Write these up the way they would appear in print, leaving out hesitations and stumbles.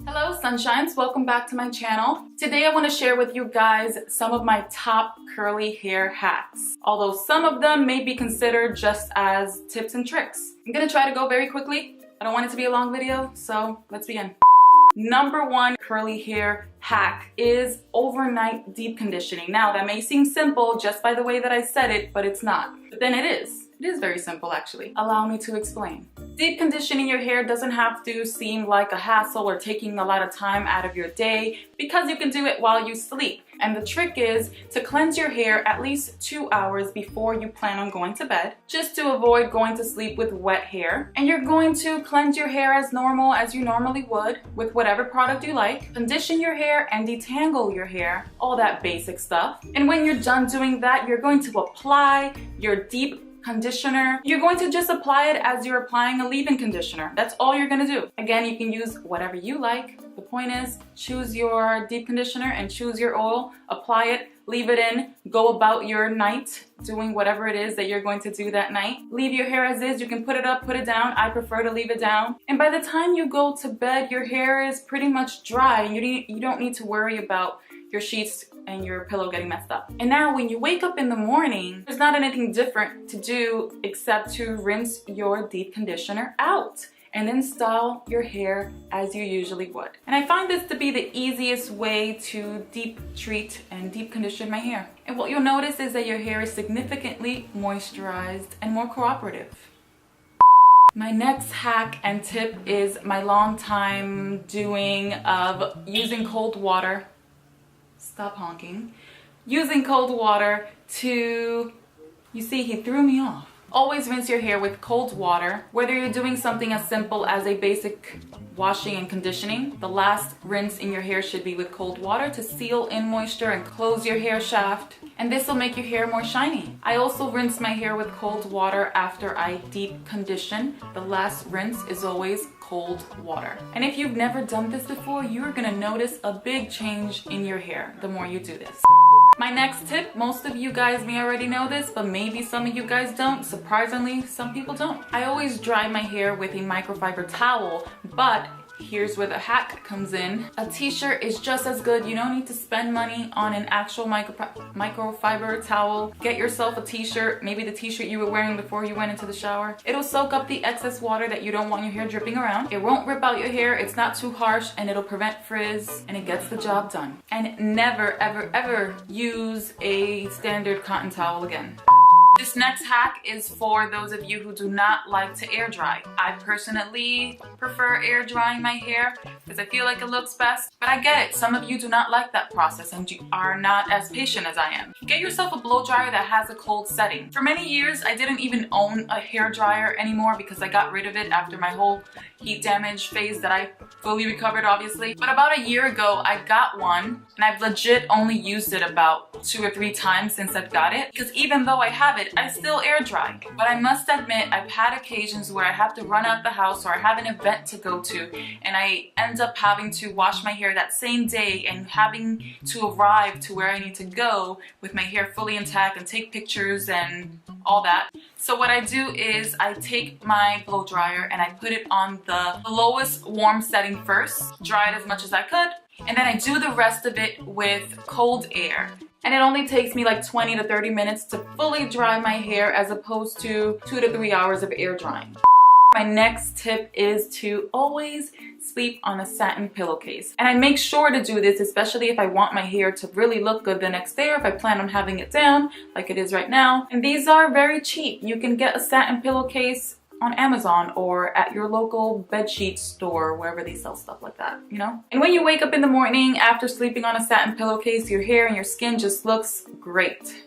Hello sunshines, welcome back to my channel. Today I want to share with you guys some of my top curly hair hacks. Although some of them may be considered just as tips and tricks. I'm gonna try to go very quickly. I don't want it to be a long video, so let's begin. Number one curly hair hack is overnight deep conditioning. Now that may seem simple just by the way that I said it, but it's not. But then it is. It is very simple actually. Allow me to explain. Deep conditioning your hair doesn't have to seem like a hassle or taking a lot of time out of your day because you can do it while you sleep. And the trick is to cleanse your hair at least 2 hours before you plan on going to bed, just to avoid going to sleep with wet hair. And you're going to cleanse your hair as normal as you normally would with whatever product you like, condition your hair and detangle your hair, all that basic stuff. And when you're done doing that, you're going to apply your deep conditioner. You're going to just apply it as you're applying a leave-in conditioner. That's all you're gonna do. Again, you can use whatever you like. The point is, choose your deep conditioner and choose your oil, apply it, leave it in, go about your night doing whatever it is that you're going to do that night. Leave your hair as is. You can put it up, put it down. I prefer to leave it down. And by the time you go to bed, your hair is pretty much dry. You don't need to worry about your sheets and your pillow getting messed up. And now when you wake up in the morning, there's not anything different to do except to rinse your deep conditioner out and then style your hair as you usually would. And I find this to be the easiest way to deep treat and deep condition my hair. And what you'll notice is that your hair is significantly moisturized and more cooperative. My next hack and tip is my long time doing of using cold water. Stop honking. Using cold water to, you see, he threw me off. Always rinse your hair with cold water. Whether you're doing something as simple as a basic washing and conditioning, the last rinse in your hair should be with cold water to seal in moisture and close your hair shaft. And this will make your hair more shiny. I also rinse my hair with cold water after I deep condition. The last rinse is always cold water. And if you've never done this before, you're gonna notice a big change in your hair the more you do this. My next tip, most of you guys may already know this, but maybe some of you guys don't. Surprisingly, some people don't. I always dry my hair with a microfiber towel, but here's where the hack comes in. A t-shirt is just as good. You don't need to spend money on an actual microfiber towel. Get yourself a t-shirt, maybe the t-shirt you were wearing before you went into the shower. It'll soak up the excess water that you don't want your hair dripping around. It won't rip out your hair, it's not too harsh, and it'll prevent frizz, and it gets the job done. And never, ever, ever use a standard cotton towel again. This next hack is for those of you who do not like to air dry. I personally prefer air drying my hair because I feel like it looks best, but I get it. Some of you do not like that process and you are not as patient as I am. Get yourself a blow dryer that has a cold setting. For many years, I didn't even own a hair dryer anymore because I got rid of it after my whole heat damage phase that I fully recovered, obviously. But about a year ago, I got one and I've legit only used it about 2 or 3 times since I've got it, because even though I have it, I still air dry. But I must admit, I've had occasions where I have to run out the house or I have an event to go to and I end up having to wash my hair that same day and having to arrive to where I need to go with my hair fully intact and take pictures and all that. So what I do is I take my blow dryer and I put it on the lowest warm setting first, dry it as much as I could, and then I do the rest of it with cold air. And it only takes me like 20 to 30 minutes to fully dry my hair as opposed to 2 to 3 hours of air drying. My next tip is to always sleep on a satin pillowcase. And I make sure to do this, especially if I want my hair to really look good the next day or if I plan on having it down like it is right now. And these are very cheap. You can get a satin pillowcase on Amazon or at your local bedsheet store, wherever they sell stuff like that, you know? And when you wake up in the morning after sleeping on a satin pillowcase, your hair and your skin just looks great.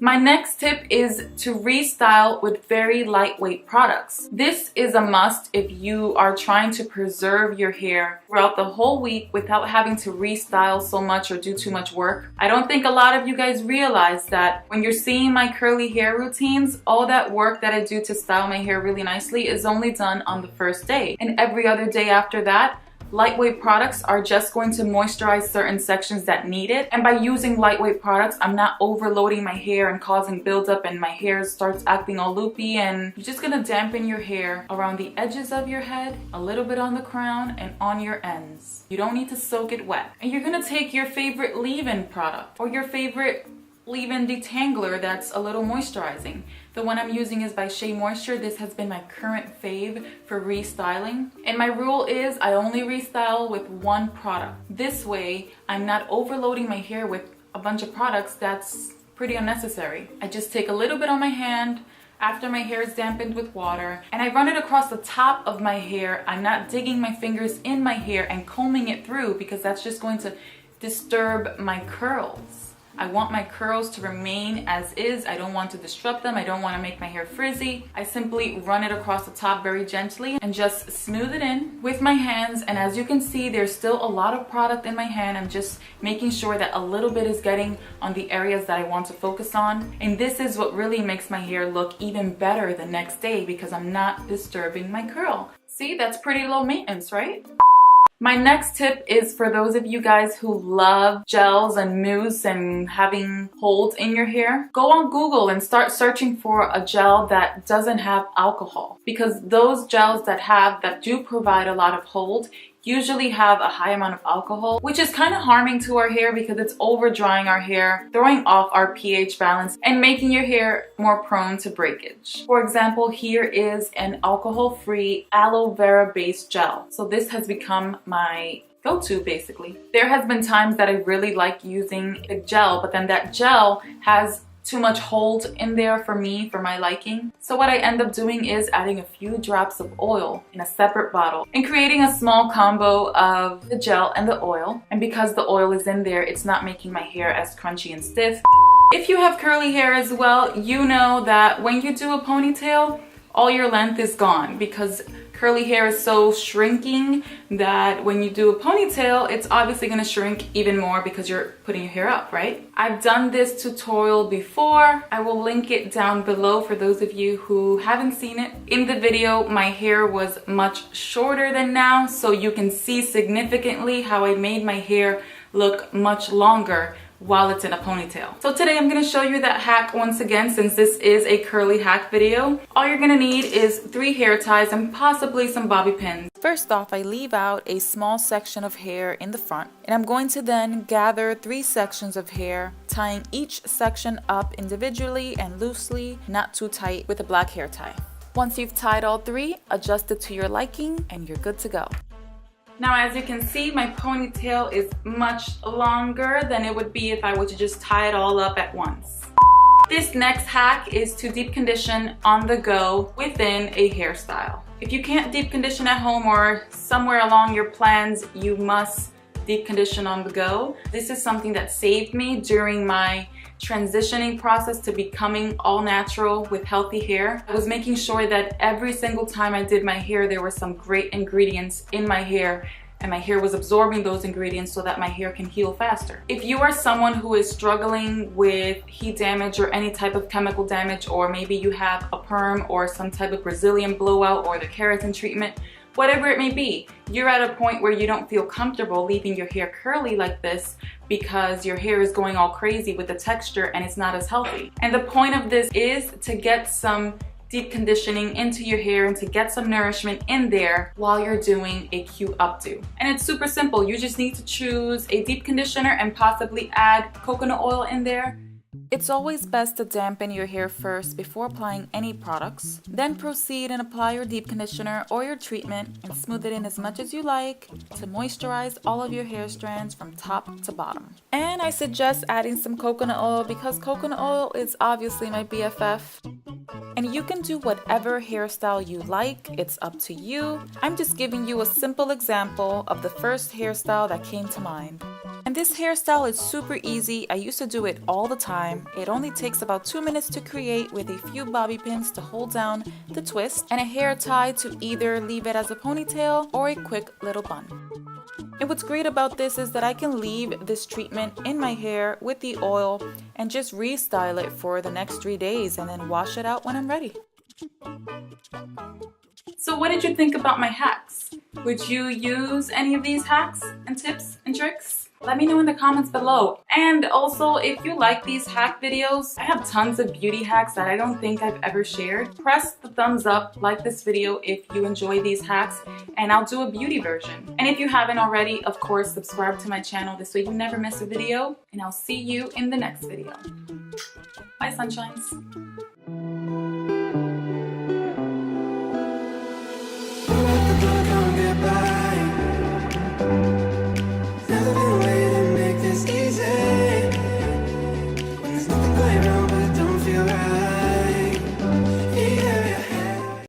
My next tip is to restyle with very lightweight products. This is a must if you are trying to preserve your hair throughout the whole week without having to restyle so much or do too much work. I don't think a lot of you guys realize that when you're seeing my curly hair routines, all that work that I do to style my hair really nicely is only done on the first day. And every other day after that, Lightweight products are just going to moisturize certain sections that need it. And by using lightweight products, I'm not overloading my hair and causing buildup and my hair starts acting all loopy. And you're just gonna dampen your hair around the edges of your head, a little bit on the crown and on your ends. You don't need to soak it wet. And you're gonna take your favorite leave-in product or your favorite leave-in detangler that's a little moisturizing. The one I'm using is by Shea Moisture. This has been my current fave for restyling. And my rule is I only restyle with one product. This way, I'm not overloading my hair with a bunch of products that's pretty unnecessary. I just take a little bit on my hand after my hair is dampened with water and I run it across the top of my hair. I'm not digging my fingers in my hair and combing it through because that's just going to disturb my curls. I want my curls to remain as is. I don't want to disrupt them. I don't want to make my hair frizzy. I simply run it across the top very gently and just smooth it in with my hands. And as you can see, there's still a lot of product in my hand. I'm just making sure that a little bit is getting on the areas that I want to focus on. And this is what really makes my hair look even better the next day because I'm not disturbing my curl. See, that's pretty low maintenance, right? My next tip is for those of you guys who love gels and mousse and having holds in your hair. Go on Google and start searching for a gel that doesn't have alcohol, because those gels that do provide a lot of hold usually have a high amount of alcohol, which is kind of harming to our hair because it's over drying our hair, throwing off our pH balance and making your hair more prone to breakage. For example, here is an alcohol-free aloe vera based gel. So this has become my go-to basically. There has been times that I really like using a gel, but then that gel has too much hold in there for me, for my liking. So what I end up doing is adding a few drops of oil in a separate bottle and creating a small combo of the gel and the oil. And because the oil is in there, it's not making my hair as crunchy and stiff. If you have curly hair as well, you know that when you do a ponytail, all your length is gone because curly hair is so shrinking that when you do a ponytail, it's obviously going to shrink even more because you're putting your hair up, right? I've done this tutorial before. I will link it down below for those of you who haven't seen it. In the video, my hair was much shorter than now, so you can see significantly how I made my hair look much longer while it's in a ponytail. So today I'm going to show you that hack once again, since this is a curly hack video. All you're going to need is 3 hair ties and possibly some bobby pins. First off, I leave out a small section of hair in the front, and I'm going to then gather 3 sections of hair, tying each section up individually and loosely, not too tight, with a black hair tie. Once you've tied all 3, adjust it to your liking and you're good to go. Now, as you can see, my ponytail is much longer than it would be if I were to just tie it all up at once. This next hack is to deep condition on the go within a hairstyle. If you can't deep condition at home or somewhere along your plans, you must deep condition on the go. This is something that saved me during my transitioning process to becoming all natural with healthy hair. I was making sure that every single time I did my hair, there were some great ingredients in my hair and my hair was absorbing those ingredients so that my hair can heal faster. If you are someone who is struggling with heat damage or any type of chemical damage, or maybe you have a perm or some type of Brazilian blowout or the keratin treatment, whatever it may be, you're at a point where you don't feel comfortable leaving your hair curly like this because your hair is going all crazy with the texture and it's not as healthy. And the point of this is to get some deep conditioning into your hair and to get some nourishment in there while you're doing a cute updo. And it's super simple. You just need to choose a deep conditioner and possibly add coconut oil in there. It's always best to dampen your hair first before applying any products. Then proceed and apply your deep conditioner or your treatment and smooth it in as much as you like to moisturize all of your hair strands from top to bottom. And I suggest adding some coconut oil because coconut oil is obviously my BFF. And you can do whatever hairstyle you like, it's up to you. I'm just giving you a simple example of the first hairstyle that came to mind. And this hairstyle is super easy. I used to do it all the time. It only takes about 2 minutes to create with a few bobby pins to hold down the twist and a hair tie to either leave it as a ponytail or a quick little bun. And what's great about this is that I can leave this treatment in my hair with the oil and just restyle it for the next 3 days and then wash it out when I'm ready. So what did you think about my hacks? Would you use any of these hacks and tips and tricks? Let me know in the comments below. And also, if you like these hack videos, I have tons of beauty hacks that I don't think I've ever shared. Press the thumbs up, like this video if you enjoy these hacks, and I'll do a beauty version. And if you haven't already, of course, subscribe to my channel this way you never miss a video, and I'll see you in the next video. Bye, sunshines.